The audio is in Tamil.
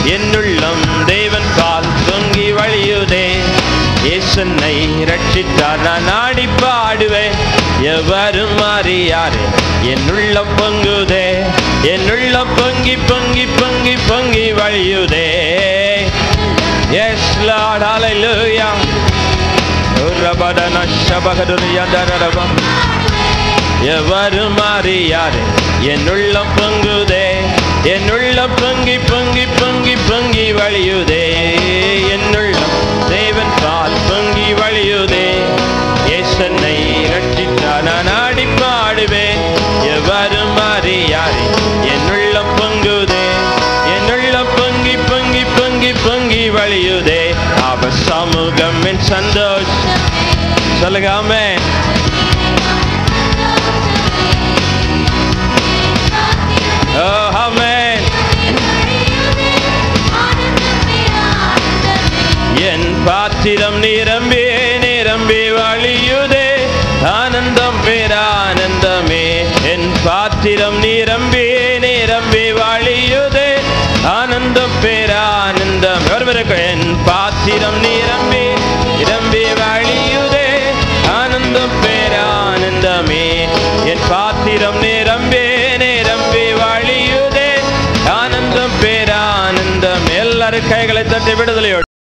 என்னுள்ளம் தேவன் பால் பொங்கி வழியுதே. இயேசுனை ரட்சித்தார் நான் ஆடி பாடுவேன். எவரும் அறியாரே என்னுள்ளம் பொங்குதே. என்னுள்ளம் பொங்கி பொங்கி பொங்கி பொங்கி வழியுதே. Yes Lord, hallelujah. Urabadana shabagadunya darabam. எவரும் அறியாரே என்னுள்ளம் பொங்குதே. என்னுள்ளம் பொங்கி பொங்கி பொங்கி பொங்கி வழியுதே. என்னுள்ளம் தேவன் பால் பொங்கி வழியுதே. இயேசுனை ரட்சித்தார் நான் ஆடி பாடுவேன். எவரும் அறியாரே என்னுள்ளம் பொங்குதே. என்னுள்ளம் பொங்கி பொங்கி பொங்கி பொங்கி வழியுதே. அவர் சமூகம் என் சந்தோஷம். சொல்லுங்க ஆமென். Oh, amen. என் பாத்திரம் நிரம்பி நிரம்பி வழியுதே. ஆனந்தம் பேரானந்தமே. என் பாத்திரம் நிரம்பி நிரம்பி வழியுதே. ஆனந்தம் பேரானந்தம். என் பாத்திரம் நிரம்பி நிரம்பி வழியுதே. ஆனந்தம் பேரானந்தமே. என் பாத்திரம் நிரம்பி நிரம்பி வழியுதே. ஆனந்தம் பேரானந்தம். எல்லாரும் கைகளை தட்டி விடுதலையோடு